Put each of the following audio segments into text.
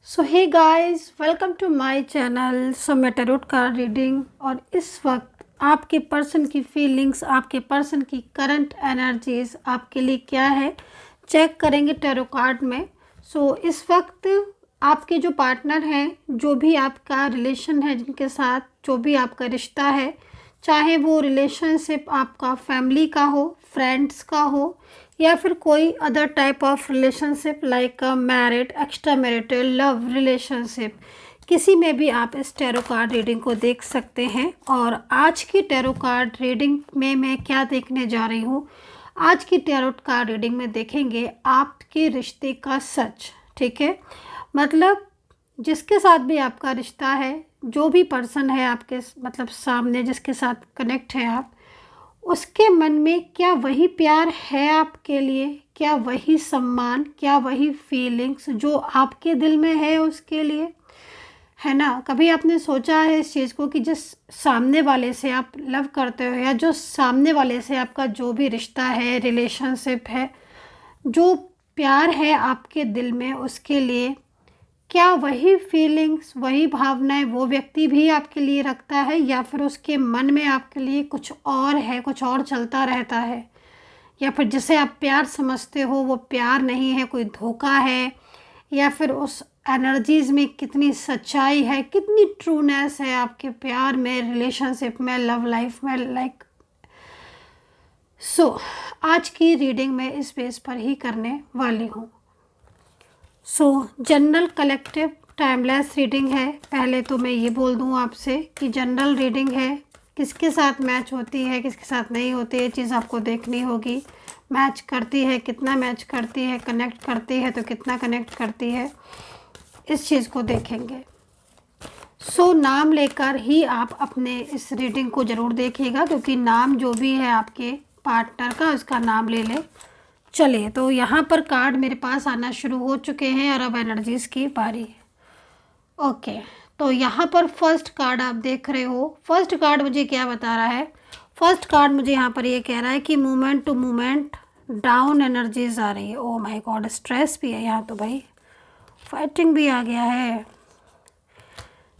So hey guys, welcome to my channel. मैं tarot card reading और इस वक्त आपके पर्सन की फीलिंग्स, आपके पर्सन की करंट एनर्जीज आपके लिए क्या है चेक करेंगे टैरो कार्ड में। इस वक्त आपके जो पार्टनर हैं, जो भी आपका रिलेशन है, जिनके साथ जो भी आपका रिश्ता है, चाहे वो रिलेशनशिप आपका फैमिली का हो, फ्रेंड्स का हो, या फिर कोई other type of relationship like married, extra marital, love relationship, किसी में भी आप इस टैरो कार्ड रीडिंग को देख सकते हैं। और आज की टैरो कार्ड रीडिंग में मैं क्या देखने जा रही हूँ, आज की टैरो कार्ड रीडिंग में देखेंगे आपके रिश्ते का सच। ठीक है, मतलब जिसके साथ भी आपका रिश्ता है, जो भी पर्सन है आपके मतलब सामने, जिसके साथ कनेक्ट है आप, उसके मन में क्या वही प्यार है आपके लिए, क्या वही सम्मान, क्या वही फीलिंग्स जो आपके दिल में है उसके लिए, है ना। कभी आपने सोचा है इस चीज़ को कि जिस सामने वाले से आप लव करते हो, या जो सामने वाले से आपका जो भी रिश्ता है, रिलेशनशिप है, जो प्यार है आपके दिल में उसके लिए, क्या वही फीलिंग्स, वही भावनाएं वो व्यक्ति भी आपके लिए रखता है, या फिर उसके मन में आपके लिए कुछ और है, कुछ और चलता रहता है, या फिर जिसे आप प्यार समझते हो वो प्यार नहीं है, कोई धोखा है, या फिर उस एनर्जीज़ में कितनी सच्चाई है, कितनी ट्रूनेस है आपके प्यार में, रिलेशनशिप में, लव लाइफ में, लाइक आज की रीडिंग में इस बेस पर ही करने वाली हूँ। जनरल कलेक्टिव टाइमलेस रीडिंग है। पहले तो मैं ये बोल दूँ आपसे कि जनरल रीडिंग है, किसके साथ मैच होती है, किसके साथ नहीं होती है, ये चीज़ आपको देखनी होगी। मैच करती है, कितना मैच करती है, कनेक्ट करती है तो कितना कनेक्ट करती है, इस चीज़ को देखेंगे। नाम लेकर ही आप अपने इस रीडिंग को ज़रूर देखिएगा, क्योंकि नाम जो भी है आपके पार्टनर का, उसका नाम ले ले। चलिए, तो यहाँ पर कार्ड मेरे पास आना शुरू हो चुके हैं और अब एनर्जीज़ की बारी है। ओके, तो यहाँ पर फर्स्ट कार्ड आप देख रहे हो। फर्स्ट कार्ड मुझे क्या बता रहा है? फर्स्ट कार्ड मुझे यहाँ पर ये कह रहा है कि movement to movement down energies आ रही है। ओह माय गॉड, स्ट्रेस भी है यहाँ तो भाई, फाइटिंग भी आ गया है।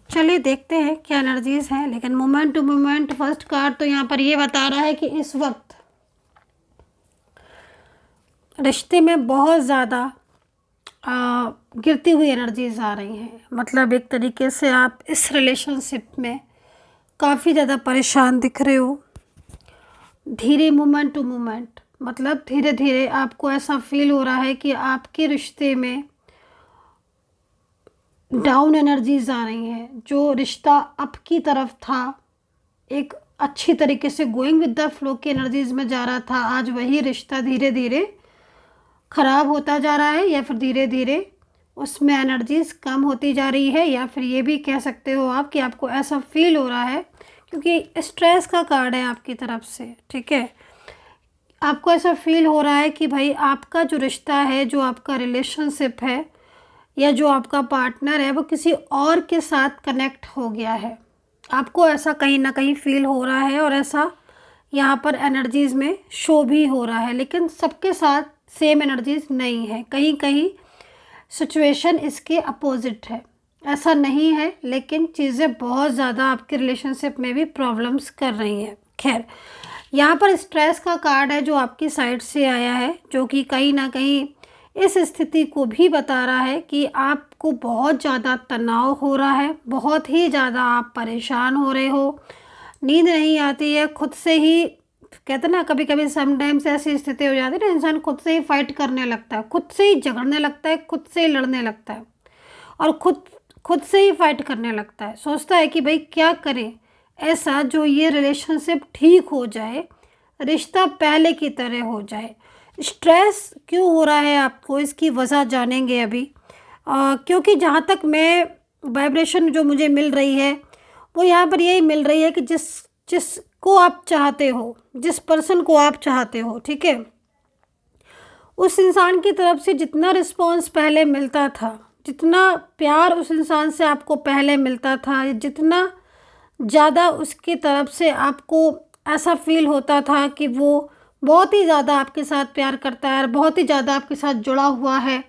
चलिए देखते हैं क्या एनर्जीज हैं। लेकिन movement to movement first card तो यहाँ पर ये बता रहा है कि इस वक्त रिश्ते में बहुत ज़्यादा गिरती हुई एनर्जीज आ रही हैं। मतलब एक तरीके से आप इस रिलेशनशिप में काफ़ी ज़्यादा परेशान दिख रहे हो। धीरे मूवमेंट टू मूवमेंट, मतलब धीरे धीरे आपको ऐसा फील हो रहा है कि आपके रिश्ते में डाउन एनर्जीज आ रही हैं। जो रिश्ता अप की तरफ था, एक अच्छी तरीके से गोइंग विद द फ्लो की एनर्जीज में जा रहा था, आज वही रिश्ता धीरे धीरे ख़राब होता जा रहा है, या फिर धीरे धीरे उसमें एनर्जीज कम होती जा रही है। या फिर ये भी कह सकते हो आप कि आपको ऐसा फील हो रहा है, क्योंकि स्ट्रेस का कार्ड है आपकी तरफ से। ठीक है, आपको ऐसा फील हो रहा है कि भाई आपका जो रिश्ता है, जो आपका रिलेशनशिप है, या जो आपका पार्टनर है, वो किसी और के साथ कनेक्ट हो गया है। आपको ऐसा कहीं ना कहीं फील हो रहा है, और ऐसा यहाँ पर एनर्जीज़ में शो भी हो रहा है। लेकिन सबके साथ सेम एनर्जीज नहीं है, कहीं कहीं सिचुएशन इसके अपोजिट है। ऐसा नहीं है, लेकिन चीज़ें बहुत ज़्यादा आपके रिलेशनशिप में भी प्रॉब्लम्स कर रही हैं। खैर, यहाँ पर स्ट्रेस का कार्ड है जो आपकी साइड से आया है, जो कि कहीं ना कहीं इस स्थिति को भी बता रहा है कि आपको बहुत ज़्यादा तनाव हो रहा है, बहुत ही ज़्यादा आप परेशान हो रहे हो, नींद नहीं आती है, खुद से ही कहते ना, कभी कभी समटाइम्स ऐसी स्थिति हो जाती है ना, इंसान खुद से ही फाइट करने लगता है, खुद से ही झगड़ने लगता है, खुद से ही लड़ने लगता है, और खुद से ही फाइट करने लगता है। सोचता है कि भाई क्या करें ऐसा जो ये रिलेशनशिप ठीक हो जाए, रिश्ता पहले की तरह हो जाए। स्ट्रेस क्यों हो रहा है आपको, इसकी वजह जानेंगे अभी। क्योंकि जहाँ तक मैं वाइब्रेशन जो मुझे मिल रही है, वो यहाँ पर यही मिल रही है कि जिसको आप चाहते हो, जिस पर्सन को आप चाहते हो, ठीक है, उस इंसान की तरफ से जितना रिस्पॉन्स पहले मिलता था, जितना प्यार उस इंसान से आपको पहले मिलता था, जितना ज़्यादा उसकी तरफ से आपको ऐसा फील होता था कि वो बहुत ही ज़्यादा आपके साथ प्यार करता है और बहुत ही ज़्यादा आपके साथ जुड़ा हुआ है,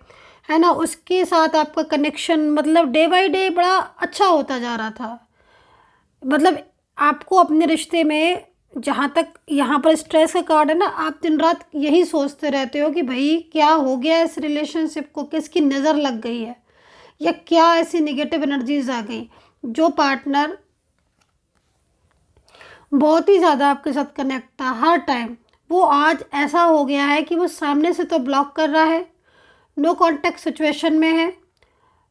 है ना, उसके साथ आपका कनेक्शन मतलब डे बाय डे बड़ा अच्छा होता जा रहा था। मतलब आपको अपने रिश्ते में, जहाँ तक यहाँ पर स्ट्रेस का कार्ड है ना, आप दिन रात यही सोचते रहते हो कि भाई क्या हो गया इस रिलेशनशिप को, किसकी नज़र लग गई है, या क्या ऐसी नेगेटिव एनर्जीज आ गई। जो पार्टनर बहुत ही ज़्यादा आपके साथ कनेक्ट था हर टाइम, वो आज ऐसा हो गया है कि वो सामने से तो ब्लॉक कर रहा है, नो कांटेक्ट सिचुएशन में है,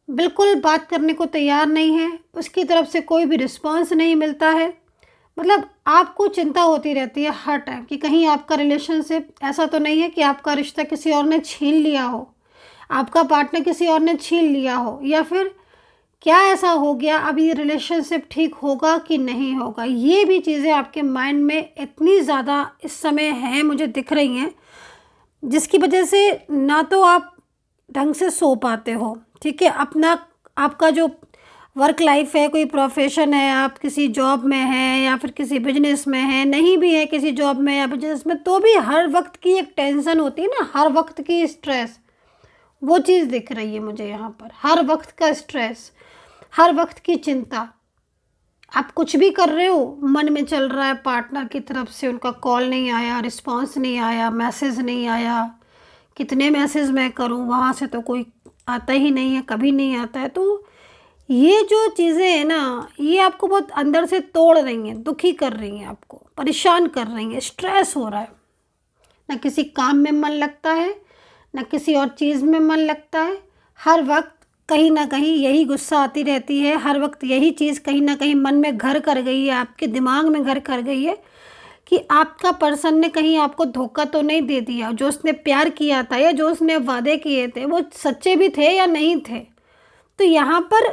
बिल्कुल बात करने को तैयार नहीं है, उसकी तरफ से कोई भी रिस्पांस नहीं मिलता है। मतलब आपको चिंता होती रहती है हर टाइम कि कहीं आपका रिलेशनशिप ऐसा तो नहीं है कि आपका रिश्ता किसी और ने छीन लिया हो, आपका पार्टनर किसी और ने छीन लिया हो, या फिर क्या ऐसा हो गया, अब ये रिलेशनशिप ठीक होगा कि नहीं होगा। ये भी चीज़ें आपके माइंड में इतनी ज़्यादा इस समय हैं, मुझे दिख रही हैं, जिसकी वजह से ना तो आप ढंग से सो पाते हो, ठीक है। अपना आपका जो वर्क लाइफ है, कोई प्रोफेशन है, आप किसी जॉब में हैं या फिर किसी बिजनेस में हैं, नहीं भी है किसी जॉब में या बिजनेस में, तो भी हर वक्त की एक टेंशन होती है ना, हर वक्त की स्ट्रेस, वो चीज़ दिख रही है मुझे यहाँ पर। हर वक्त का स्ट्रेस, हर वक्त की चिंता, आप कुछ भी कर रहे हो मन में चल रहा है, पार्टनर की तरफ से उनका कॉल नहीं आया, रिस्पांस नहीं आया, मैसेज नहीं आया, कितने मैसेज मैं करूं, वहाँ से तो कोई आता ही नहीं है, कभी नहीं आता है। तो ये जो चीज़ें हैं ना, ये आपको बहुत अंदर से तोड़ रही हैं, दुखी कर रही हैं, आपको परेशान कर रही हैं, स्ट्रेस हो रहा है, ना किसी काम में मन लगता है, ना किसी और चीज़ में मन लगता है। हर वक्त कहीं ना कहीं यही गुस्सा आती रहती है, हर वक्त यही चीज़ कहीं ना कहीं मन में घर कर गई है, आपके दिमाग में घर कर गई है कि आपका पर्सन ने कहीं आपको धोखा तो नहीं दे दिया, जो उसने प्यार किया था या जो उसने वादे किए थे वो सच्चे भी थे या नहीं थे। तो यहाँ पर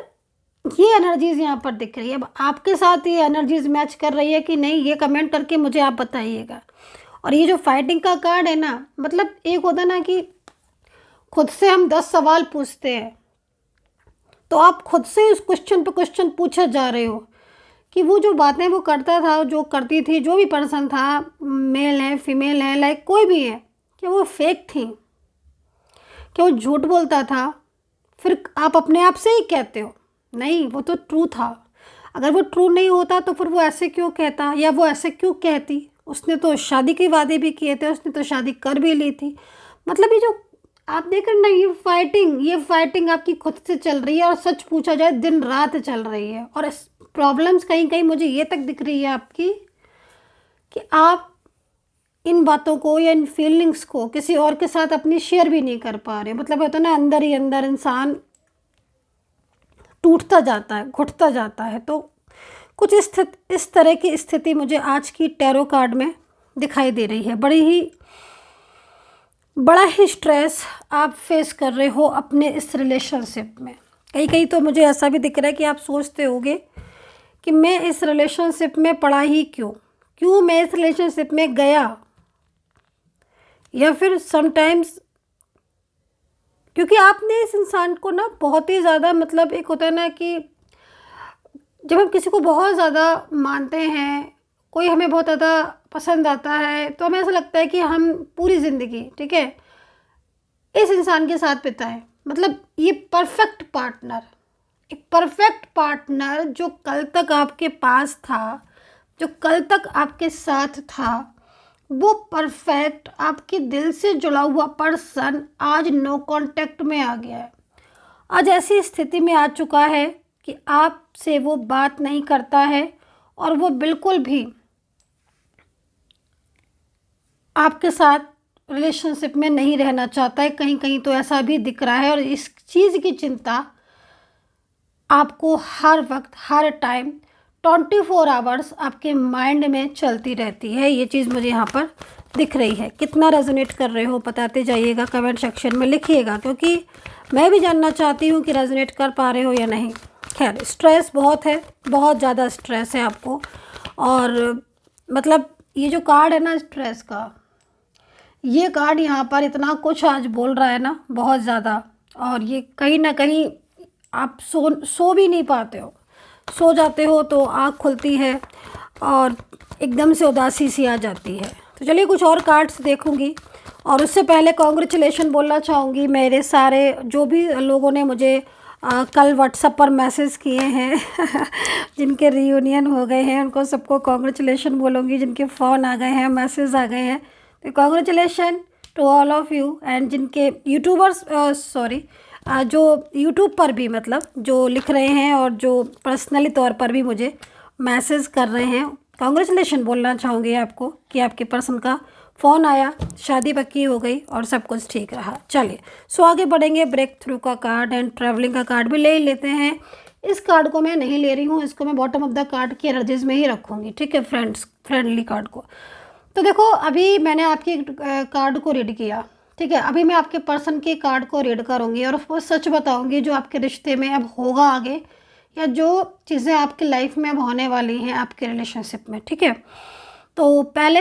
ये एनर्जीज़ यहाँ पर दिख रही है। अब आपके साथ ये एनर्जीज़ मैच कर रही है कि नहीं, ये कमेंट करके मुझे आप बताइएगा। और ये जो फाइटिंग का कार्ड है ना, मतलब एक होता ना कि खुद से हम 10 सवाल पूछते हैं, तो आप खुद से उस क्वेश्चन पे क्वेश्चन पूछे जा रहे हो कि वो जो बातें वो करता था, जो करती थी, जो भी पर्सन था, मेल है फीमेल है, लाइक कोई भी है, क्या वो फेक थी, क्या वो झूठ बोलता था। फिर आप अपने आप से ही कहते हो नहीं वो तो ट्रू था। अगर वो ट्रू नहीं होता तो फिर वो ऐसे क्यों कहता या वो ऐसे क्यों कहती, उसने तो शादी के वादे भी किए थे, उसने तो शादी कर भी ली थी। मतलब ये जो आप देख रहे ना, ये फाइटिंग आपकी खुद से चल रही है, और सच पूछा जाए दिन रात चल रही है। और प्रॉब्लम्स कहीं कहीं मुझे ये तक दिख रही है आपकी कि आप इन बातों को या इन फीलिंग्स को किसी और के साथ अपनी शेयर भी नहीं कर पा रहे। मतलब होता है ना, अंदर ही अंदर इंसान टूटता जाता है, घुटता जाता है। तो कुछ इस तरह की स्थिति मुझे आज की टैरो कार्ड में दिखाई दे रही है। बड़ा ही स्ट्रेस आप फेस कर रहे हो अपने इस रिलेशनशिप में। कहीं तो मुझे ऐसा भी दिख रहा है कि आप सोचते होगे कि मैं इस रिलेशनशिप में पड़ा ही क्यों मैं इस रिलेशनशिप में गया, या फिर समटाइम्स क्योंकि आपने इस इंसान को ना बहुत ही ज़्यादा, मतलब एक होता है ना कि जब हम किसी को बहुत ज़्यादा मानते हैं, कोई हमें बहुत ज़्यादा पसंद आता है, तो हमें ऐसा लगता है कि हम पूरी ज़िंदगी, ठीक है, इस इंसान के साथ बिताएं। मतलब ये परफेक्ट पार्टनर, एक परफेक्ट पार्टनर जो कल तक आपके पास था, जो कल तक आपके साथ था, वो परफेक्ट आपके दिल से जुड़ा हुआ पर्सन आज नो कांटेक्ट में आ गया है। आज ऐसी स्थिति में आ चुका है कि आपसे वो बात नहीं करता है, और वो बिल्कुल भी आपके साथ रिलेशनशिप में नहीं रहना चाहता है। कहीं तो ऐसा भी दिख रहा है, और इस चीज़ की चिंता आपको हर वक्त, हर टाइम 24 आवर्स आपके माइंड में चलती रहती है। ये चीज़ मुझे यहाँ पर दिख रही है। कितना रेजोनेट कर रहे हो बताते जाइएगा, कमेंट सेक्शन में लिखिएगा, क्योंकि मैं भी जानना चाहती हूँ कि रेजोनेट कर पा रहे हो या नहीं। खैर, स्ट्रेस बहुत है, बहुत ज़्यादा स्ट्रेस है आपको। और मतलब ये जो कार्ड है ना स्ट्रेस का, ये कार्ड यहाँ पर इतना कुछ आज बोल रहा है ना, बहुत ज़्यादा। और ये कहीं ना कहीं आप सो भी नहीं पाते हो, सो जाते हो तो आँख खुलती है और एकदम से उदासी सी आ जाती है। तो चलिए कुछ और कार्ड्स देखूंगी और उससे पहले कॉन्ग्रेचुलेशन बोलना चाहूँगी मेरे सारे जो भी लोगों ने मुझे कल व्हाट्सएप पर मैसेज किए हैं जिनके रियूनियन हो गए हैं उनको सबको कॉन्ग्रेचुलेशन बोलूँगी, जिनके फ़ोन आ गए हैं, मैसेज आ गए हैं, तो congratulation to all of you. And जिनके यूट्यूबर्स जो यूट्यूब पर भी मतलब जो लिख रहे हैं और जो पर्सनली तौर पर भी मुझे मैसेज कर रहे हैं, कॉन्ग्रेचुलेशन बोलना चाहूँगी आपको कि आपके पर्सन का फ़ोन आया, शादी पक्की हो गई और सब कुछ ठीक रहा। चलिए सो आगे बढ़ेंगे। ब्रेक थ्रू का कार्ड एंड ट्रैवलिंग का कार्ड भी ले ही लेते हैं। इस कार्ड को मैं नहीं ले रही हूँ, इसको मैं बॉटम ऑफ द कार्ड की एनर्जीज में ही रखूँगी, ठीक है फ्रेंडली कार्ड को। तो देखो अभी मैंने आपकी कार्ड को रीड किया, ठीक है, अभी मैं आपके पर्सन के कार्ड को रीड करूँगी और वो सच बताऊँगी जो आपके रिश्ते में अब होगा आगे, या जो चीज़ें आपकी लाइफ में अब होने वाली हैं आपके रिलेशनशिप में, ठीक है। तो पहले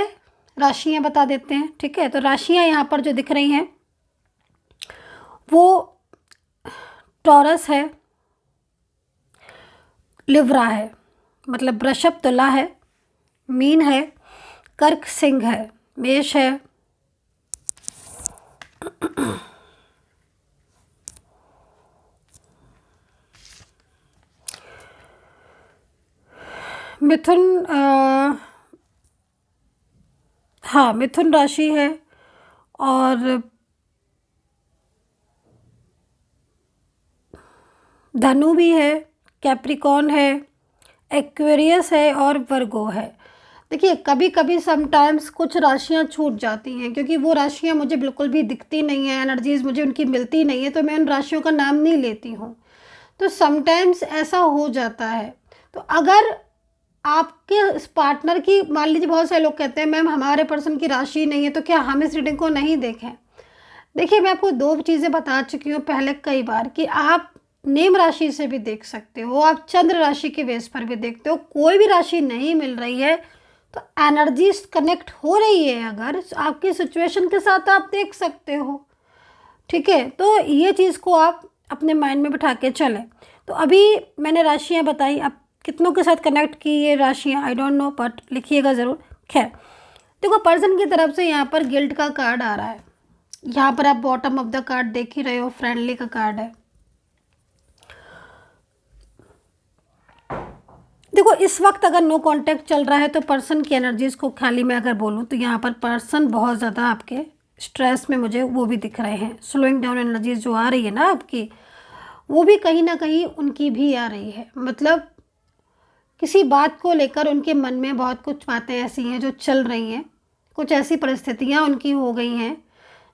राशियाँ बता देते हैं, ठीक है। तो राशियाँ यहाँ पर जो दिख रही हैं वो टॉरस है, लिब्रा है, मतलब वृषभ तुला है, मीन है, कर्क सिंह है, मेष है, मिथुन हाँ मिथुन राशि है, और धनु भी है, कैप्रिकॉन है, एक्वेरियस है और वर्गो है। देखिए कभी कभी समटाइम्स कुछ राशियां छूट जाती हैं क्योंकि वो राशियां मुझे बिल्कुल भी दिखती नहीं है, एनर्जीज मुझे उनकी मिलती नहीं है, तो मैं उन राशियों का नाम नहीं लेती हूँ। तो समटाइम्स ऐसा हो जाता है। तो अगर आपके इस पार्टनर की, मान लीजिए बहुत सारे लोग कहते हैं मैम हमारे पर्सन की राशि नहीं है, तो क्या हम इस रीडिंग को नहीं देखें? देखिए मैं आपको दो चीज़ें बता चुकी हूँ पहले कई बार कि आप नेम राशि से भी देख सकते हो, आप चंद्र राशि के बेस पर भी देखते हो। कोई भी राशि नहीं मिल रही है तो एनर्जी कनेक्ट हो रही है अगर आपकी सिचुएशन के साथ, आप देख सकते हो, ठीक है। तो ये चीज़ को आप अपने माइंड में बिठा के चलें। तो अभी मैंने राशियाँ बताई, अब कितनों के साथ कनेक्ट की ये राशियाँ आई डोंट नो, बट लिखिएगा ज़रूर। खैर देखो पर्सन की तरफ से यहाँ पर गिल्ट का कार्ड आ रहा है, यहाँ पर आप बॉटम ऑफ द कार्ड देख ही रहे हो, फ्रेंडली का कार्ड है। देखो इस वक्त अगर नो कांटेक्ट चल रहा है तो पर्सन की एनर्जीज को खाली मैं अगर बोलूँ तो यहाँ पर पर्सन बहुत ज़्यादा आपके स्ट्रेस में मुझे वो भी दिख रहे हैं। स्लोइंग डाउन एनर्जीज जो आ रही है ना आपकी, वो भी कहीं ना कहीं उनकी भी आ रही है। मतलब किसी बात को लेकर उनके मन में बहुत कुछ बातें ऐसी हैं जो चल रही हैं, कुछ ऐसी परिस्थितियाँ उनकी हो गई हैं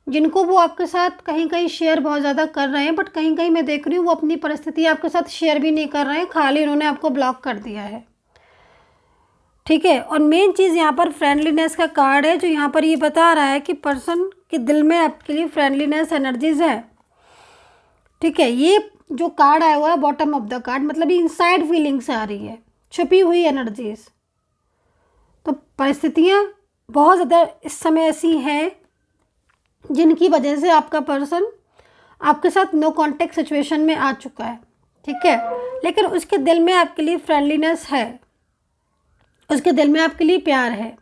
जिनको वो आपके साथ कहीं कहीं शेयर बहुत ज़्यादा कर रहे हैं, बट कहीं कहीं मैं देख रही हूँ वो अपनी परिस्थिति आपके साथ शेयर भी नहीं कर रहे हैं, खाली उन्होंने आपको ब्लॉक कर दिया है, ठीक है। और मेन चीज़ यहाँ पर फ्रेंडलीनेस का कार्ड है जो यहाँ पर ये बता रहा है कि पर्सन के दिल में आपके लिए फ्रेंडलीनेस एनर्जीज है, ठीक है। ये जो कार्ड आया हुआ है बॉटम ऑफ द कार्ड, मतलब ये इनसाइड फीलिंग्स आ रही है, छुपी हुई एनर्जीज। तो परिस्थितियाँ बहुत ज़्यादा इस समय ऐसी हैं जिनकी वजह से आपका पर्सन आपके साथ नो कांटेक्ट सिचुएशन में आ चुका है, ठीक है। लेकिन उसके दिल में आपके लिए फ्रेंडलीनेस है, उसके दिल में आपके लिए प्यार है।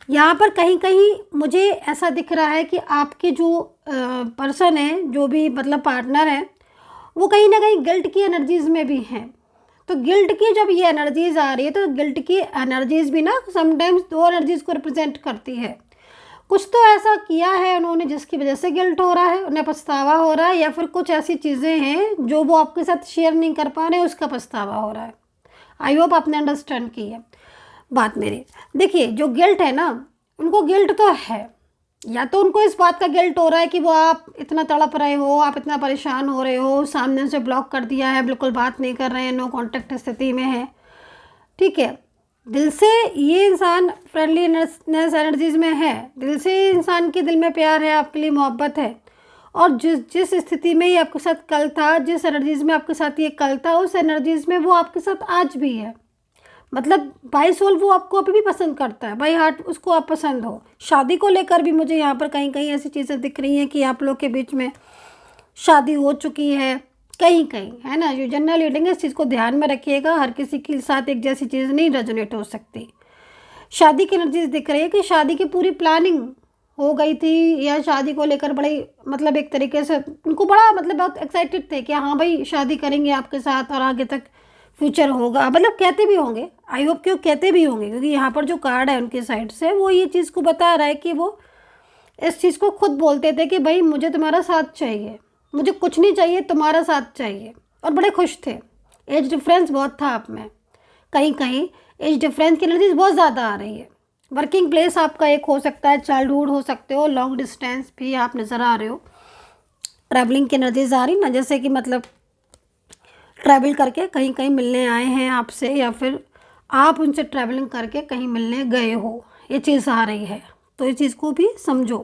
यहाँ पर कहीं कहीं मुझे ऐसा दिख रहा है कि आपके जो पर्सन है, जो भी मतलब पार्टनर है, वो कहीं ना कहीं गिल्ट की एनर्जीज में भी हैं। तो गिल्ट की जब ये एनर्जीज आ रही है तो गिल्ट की एनर्जीज भी ना समटाइम्स दो एनर्जीज को रिप्रेजेंट करती है। कुछ तो ऐसा किया है उन्होंने जिसकी वजह से गिल्ट हो रहा है, उन्हें पछतावा हो रहा है, या फिर कुछ ऐसी चीज़ें हैं जो वो आपके साथ शेयर नहीं कर पा रहे, उसका पछतावा हो रहा है। आई होप आपने अंडरस्टैंड की है बात मेरी। देखिए जो गिल्ट है ना, उनको गिल्ट तो है, या तो उनको इस बात का गिल्ट हो रहा है कि वो आप इतना तड़प रहे हो, आप इतना परेशान हो रहे हो, सामने से ब्लॉक कर दिया है, बिल्कुल बात नहीं कर रहे हैं, नो कांटेक्ट स्थिति में है, ठीक है। दिल से ये इंसान फ्रेंडलीनेस एनर्जीज में है, दिल से इंसान के दिल में प्यार है, आपके लिए मोहब्बत है। और जिस स्थिति में ये आपके साथ कल था, जिस एनर्जीज में आपके साथ ये कल था, उस एनर्जीज में वो आपके साथ आज भी है। मतलब बाई सोल वो आपको अभी भी पसंद करता है, बाई हार्ट उसको आप पसंद हो। शादी को लेकर भी मुझे यहाँ पर कहीं कहीं ऐसी चीज़ें दिख रही हैं कि आप लोग के बीच में शादी हो चुकी है कहीं कहीं, है ना। जो जनरल रीडिंग है इस चीज़ को ध्यान में रखिएगा, हर किसी के साथ एक जैसी चीज़ नहीं रेजोनेट हो सकती। शादी की एनर्जीज दिख रही है कि शादी की पूरी प्लानिंग हो गई थी या शादी को लेकर बड़े मतलब एक तरीके से उनको बड़ा मतलब बहुत एक्साइटेड थे कि हाँ भाई शादी करेंगे आपके साथ और आगे तक फ्यूचर होगा, मतलब कहते भी होंगे, आई होप कि वो कहते भी होंगे, क्योंकि यहाँ पर जो कार्ड है उनकी साइड से वो ये चीज़ को बता रहा है कि वो इस चीज़ को खुद बोलते थे कि भाई मुझे तुम्हारा साथ चाहिए, मुझे कुछ नहीं चाहिए, तुम्हारा साथ चाहिए। और बड़े खुश थे। एज डिफरेंस बहुत था आप में, कहीं कहीं एज डिफरेंस की एनर्जी बहुत ज़्यादा आ रही है। वर्किंग प्लेस आपका एक हो सकता है, चाइल्डहुड हो सकते हो, लॉन्ग डिस्टेंस भी आप नज़र आ रहे हो, ट्रैवलिंग की एनर्जीज आ रही ना, जैसे कि मतलब ट्रैवल करके कहीं कहीं मिलने आए हैं आपसे या फिर आप उनसे ट्रैवलिंग करके कहीं मिलने गए हो, ये चीज़ आ रही है। तो इस चीज़ को भी समझो।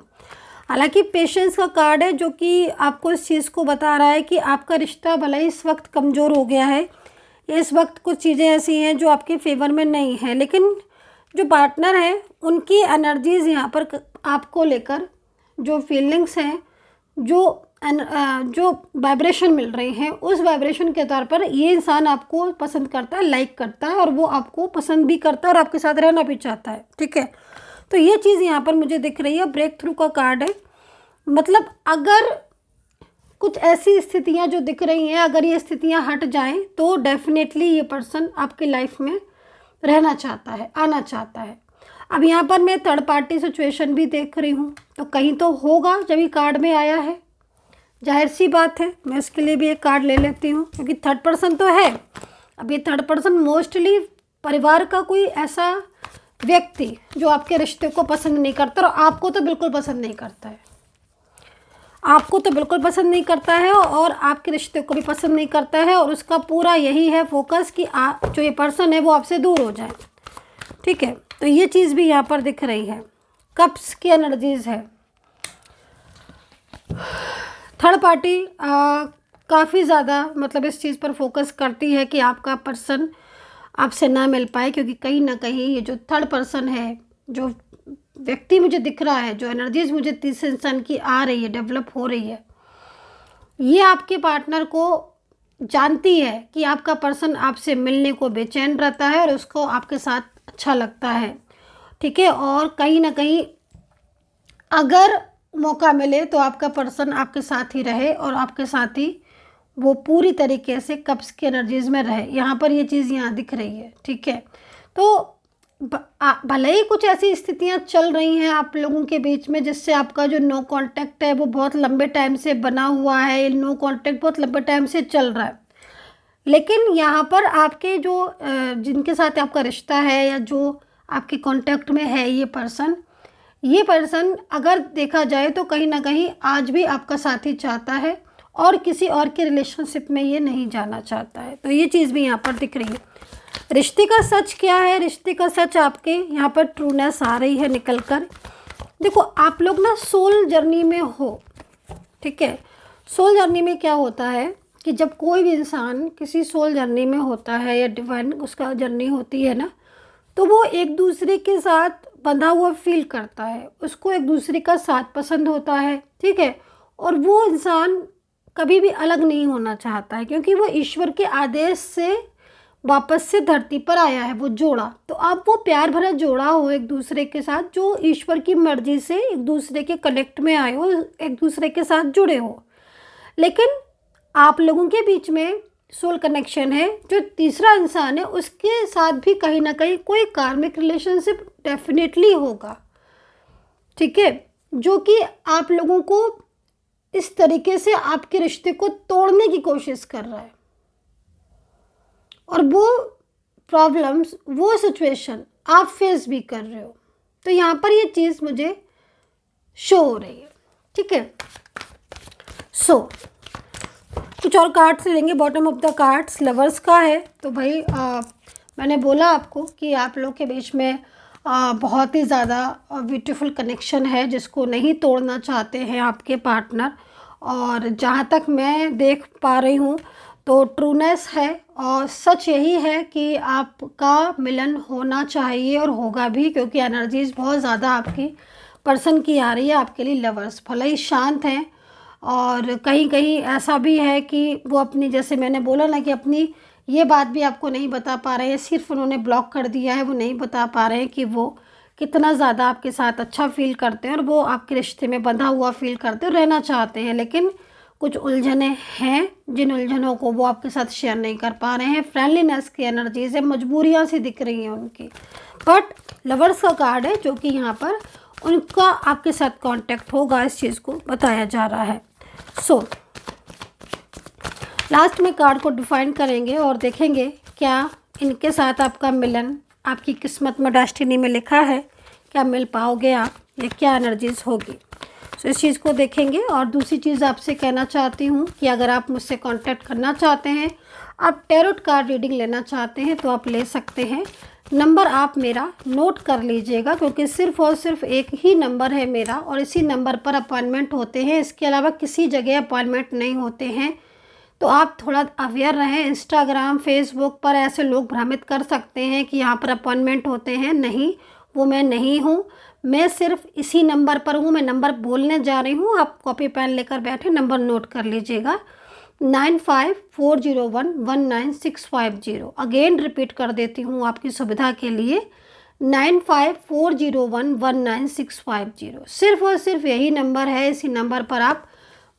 हालांकि पेशेंस का कार्ड है जो कि आपको इस चीज़ को बता रहा है कि आपका रिश्ता भले ही इस वक्त कमज़ोर हो गया है, इस वक्त कुछ चीज़ें ऐसी हैं जो आपके फेवर में नहीं है, लेकिन जो पार्टनर है उनकी एनर्जीज़ यहाँ पर आपको लेकर जो फीलिंग्स हैं, जो वाइब्रेशन मिल रही हैं, उस वाइब्रेशन के तौर पर ये इंसान आपको पसंद करता है, लाइक करता है, और वो आपको पसंद भी करता है और आपके साथ रहना भी चाहता है। ठीक है, तो ये चीज़ यहाँ पर मुझे दिख रही है। ब्रेक थ्रू का कार्ड है, मतलब अगर कुछ ऐसी स्थितियाँ जो दिख रही हैं, अगर ये स्थितियाँ हट जाएं तो डेफिनेटली ये पर्सन आपकी लाइफ में रहना चाहता है, आना चाहता है। अब यहाँ पर मैं थर्ड पार्टी सिचुएशन भी देख रही हूँ, तो कहीं तो होगा जब ये कार्ड में आया है, जाहिर सी बात है। मैं इसके लिए भी एक कार्ड ले लेती हूँ, क्योंकि थर्ड पर्सन तो है। अब ये थर्ड पर्सन मोस्टली परिवार का कोई ऐसा व्यक्ति जो आपके रिश्ते को पसंद नहीं करता, और आपको तो बिल्कुल पसंद नहीं करता है, आपको तो बिल्कुल पसंद नहीं करता है और आपके रिश्ते को भी पसंद नहीं करता है, और उसका पूरा यही है फोकस कि जो ये पर्सन है वो आपसे दूर हो जाए। ठीक है, तो ये चीज़ भी यहाँ पर दिख रही है। कप्स की एनर्जीज है। थर्ड पार्टी काफ़ी ज़्यादा मतलब इस चीज़ पर फोकस करती है कि आपका पर्सन आपसे ना मिल पाए, क्योंकि कहीं ना कहीं ये जो थर्ड पर्सन है, जो व्यक्ति मुझे दिख रहा है, जो एनर्जीज मुझे तीसरे इंसान की आ रही है, डेवलप हो रही है, ये आपके पार्टनर को जानती है कि आपका पर्सन आपसे मिलने को बेचैन रहता है और उसको आपके साथ अच्छा लगता है। ठीक है, और कहीं ना कहीं अगर मौका मिले तो आपका पर्सन आपके साथ ही रहे और आपके साथ ही वो पूरी तरीके से कप्स की एनर्जीज में रहे। यहाँ पर ये चीज़ यहाँ दिख रही है। ठीक है, तो भले ही कुछ ऐसी स्थितियाँ चल रही हैं आप लोगों के बीच में जिससे आपका जो नो कांटेक्ट है वो बहुत लंबे टाइम से बना हुआ है, नो कांटेक्ट बहुत लंबे टाइम से चल रहा है, लेकिन यहाँ पर आपके जो जिनके साथ आपका रिश्ता है या जो आपके कांटेक्ट में है ये पर्सन अगर देखा जाए तो कहीं ना कहीं आज भी आपका साथ ही चाहता है और किसी और के रिलेशनशिप में ये नहीं जाना चाहता है। तो ये चीज़ भी यहाँ पर दिख रही है। रिश्ते का सच क्या है? रिश्ते का सच आपके यहाँ पर ट्रूनेस आ रही है निकल कर। देखो, आप लोग ना सोल जर्नी में हो। ठीक है, सोल जर्नी में क्या होता है कि जब कोई भी इंसान किसी सोल जर्नी में होता है या डिवाइन उसका जर्नी होती है ना, तो वो एक दूसरे के साथ बंधा हुआ फील करता है, उसको एक दूसरे का साथ पसंद होता है। ठीक है, और वो इंसान कभी भी अलग नहीं होना चाहता है, क्योंकि वो ईश्वर के आदेश से वापस से धरती पर आया है वो जोड़ा। तो आप वो प्यार भरा जोड़ा हो एक दूसरे के साथ, जो ईश्वर की मर्जी से एक दूसरे के कनेक्ट में आए हो, एक दूसरे के साथ जुड़े हो। लेकिन आप लोगों के बीच में सोल कनेक्शन है, जो तीसरा इंसान है उसके साथ भी कहीं ना कहीं कोई कार्मिक रिलेशनशिप डेफिनेटली होगा। ठीक है, जो कि आप लोगों को इस तरीके से आपके रिश्ते को तोड़ने की कोशिश कर रहा है, और वो प्रॉब्लम्स, वो सिचुएशन आप फेस भी कर रहे हो। तो यहाँ पर ये चीज़ मुझे शो हो रही है। ठीक है, कुछ और कार्ड्स लेंगे। Bottom of the cards lovers का है। तो भाई मैंने बोला आपको कि आप लोग के बीच में बहुत ही ज़्यादा ब्यूटीफुल कनेक्शन है जिसको नहीं तोड़ना चाहते हैं आपके पार्टनर, और जहाँ तक मैं देख पा रही हूँ तो ट्रूनेस है, और सच यही है कि आपका मिलन होना चाहिए और होगा भी, क्योंकि एनर्जीज बहुत ज़्यादा आपकी पर्सन की आ रही है आपके लिए। लवर्स भले ही शांत हैं, और कहीं कहीं ऐसा भी है कि वो अपनी, जैसे मैंने बोला ना कि अपनी ये बात भी आपको नहीं बता पा रहे हैं, सिर्फ उन्होंने ब्लॉक कर दिया है, वो नहीं बता पा रहे हैं कि वो कितना ज़्यादा आपके साथ अच्छा फील करते हैं और वो आपके रिश्ते में बंधा हुआ फील करते हैं, रहना चाहते हैं, लेकिन कुछ उलझने हैं जिन उलझनों को वो आपके साथ शेयर नहीं कर पा रहे हैं। फ्रेंडलीनेस की एनर्जीज है, मजबूरियाँ सी दिख रही हैं उनकी। बट लवर्स का कार्ड है जो कि यहाँ पर उनका आपके साथ कांटेक्ट होगा, इस चीज़ को बताया जा रहा है। सो लास्ट में कार्ड को डिफाइन करेंगे और देखेंगे क्या इनके साथ आपका मिलन आपकी किस्मत में, डेस्टिनी में लिखा है, क्या मिल पाओगे आप, या क्या एनर्जीज होगी। सो इस चीज़ को देखेंगे। और दूसरी चीज़ आपसे कहना चाहती हूँ कि अगर आप मुझसे कांटेक्ट करना चाहते हैं, आप टैरोट कार्ड रीडिंग लेना चाहते हैं, तो आप ले सकते हैं। नंबर आप मेरा नोट कर लीजिएगा, क्योंकि सिर्फ़ और सिर्फ एक ही नंबर है मेरा और इसी नंबर पर अपॉइंटमेंट होते हैं, इसके अलावा किसी जगह अपॉइंटमेंट नहीं होते हैं। तो आप थोड़ा अवेयर रहें। इंस्टाग्राम, फेसबुक पर ऐसे लोग भ्रमित कर सकते हैं कि यहाँ पर अपॉइंटमेंट होते हैं, नहीं, वो मैं नहीं हूँ। मैं सिर्फ इसी नंबर पर हूँ, मैं नंबर बोलने जा रही हूँ, आप कॉपी पेन लेकर बैठे, नंबर नोट कर लीजिएगा, 9540119650। अगेन रिपीट कर देती हूँ आपकी सुविधा के लिए, 9540119650। सिर्फ और सिर्फ यही नंबर है, इसी नंबर पर आप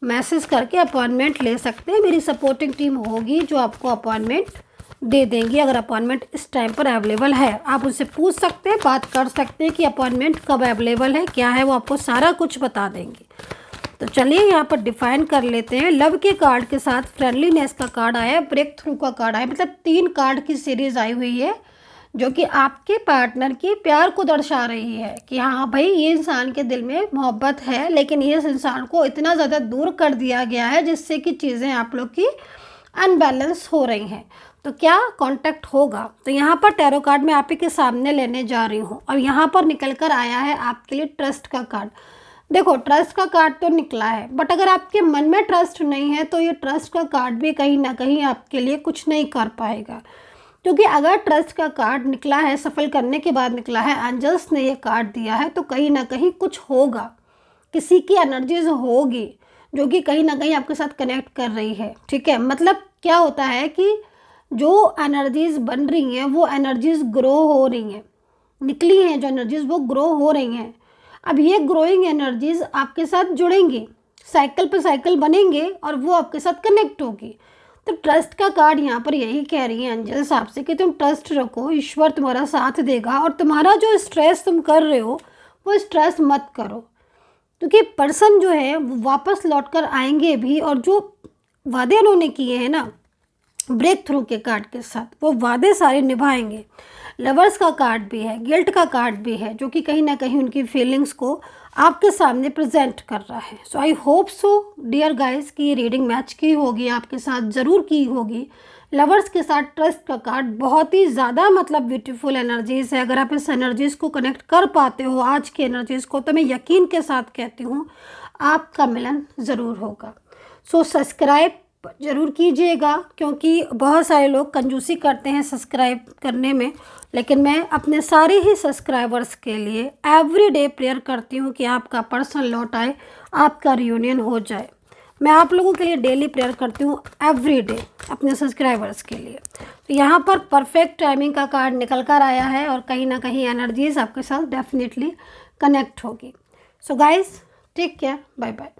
मैसेज करके अपॉइंटमेंट ले सकते हैं। मेरी सपोर्टिंग टीम होगी जो आपको अपॉइंटमेंट दे देंगी, अगर अपॉइंटमेंट इस टाइम पर अवेलेबल है। आप उनसे पूछ सकते हैं, बात कर सकते हैं कि अपॉइंटमेंट कब अवेलेबल है, क्या है, वो आपको सारा कुछ बता देंगे। तो चलिए यहाँ पर डिफाइन कर लेते हैं। लव के कार्ड के साथ फ्रेंडलीनेस का कार्ड आया है, ब्रेक थ्रू का कार्ड आया, मतलब 3 कार्ड की सीरीज़ आई हुई है जो कि आपके पार्टनर के प्यार को दर्शा रही है कि हाँ भाई, ये इंसान के दिल में मोहब्बत है, लेकिन ये इस इंसान को इतना ज़्यादा दूर कर दिया गया है जिससे कि चीज़ें आप लोग की अनबैलेंस हो रही हैं। तो क्या कांटेक्ट होगा, तो यहाँ पर टैरो कार्ड मैं आप ही के सामने लेने जा रही हूँ और यहाँ पर निकल कर आया है आपके लिए ट्रस्ट का कार्ड। देखो, ट्रस्ट का कार्ड तो निकला है, बट अगर आपके मन में ट्रस्ट नहीं है तो ये ट्रस्ट का कार्ड भी कहीं ना कहीं आपके लिए कुछ नहीं कर पाएगा। क्योंकि अगर ट्रस्ट का कार्ड निकला है, सफल करने के बाद निकला है, एंजल्स ने ये कार्ड दिया है, तो कहीं ना कहीं कुछ होगा, किसी की एनर्जीज होगी जो कि कहीं ना कहीं आपके साथ कनेक्ट कर रही है। ठीक है, मतलब क्या होता है कि जो एनर्जीज बन रही हैं वो एनर्जीज ग्रो हो रही हैं, निकली हैं जो एनर्जीज वो ग्रो हो रही हैं। अब ये ग्रोइंग एनर्जीज आपके साथ जुड़ेंगी, साइकिल पे साइकिल बनेंगे और वो आपके साथ कनेक्ट होगी। तो ट्रस्ट का कार्ड यहाँ पर यही कह रही है एंजल्स आपसे कि तुम ट्रस्ट रखो, ईश्वर तुम्हारा साथ देगा और तुम्हारा जो स्ट्रेस तुम कर रहे हो वो स्ट्रेस मत करो, क्योंकि पर्सन जो है वो वापस लौट कर आएंगे भी, और जो वादे उन्होंने किए हैं ना ब्रेक थ्रू के कार्ड के साथ, वो वादे सारे निभाएंगे। लवर्स का कार्ड भी है, गिल्ट का कार्ड भी है, जो कि कहीं ना कहीं उनकी फीलिंग्स को आपके सामने प्रेजेंट कर रहा है। So I hope so dear guys कि ये रीडिंग मैच की होगी, आपके साथ ज़रूर की होगी। लवर्स के साथ ट्रस्ट का कार्ड बहुत ही ज़्यादा मतलब ब्यूटीफुल एनर्जीज़ है। अगर आप इस एनर्जीज़ को कनेक्ट कर पाते हो, आज की एनर्जीज़ को, तो मैं यकीन के साथ कहती हूँ आपका मिलन ज़रूर होगा। सो सब्सक्राइब ज़रूर कीजिएगा, क्योंकि बहुत सारे लोग कंजूसी करते हैं सब्सक्राइब करने में, लेकिन मैं अपने सारे ही सब्सक्राइबर्स के लिए एवरीडे प्रेयर करती हूँ कि आपका पर्सन लौट आए, आपका रियूनियन हो जाए। मैं आप लोगों के लिए डेली प्रेयर करती हूँ एवरीडे अपने सब्सक्राइबर्स के लिए। तो यहाँ पर परफेक्ट टाइमिंग का कार्ड निकल कर आया है और कहीं ना कहीं एनर्जीज आपके साथ डेफिनेटली कनेक्ट होगी। So guys, take care, bye bye.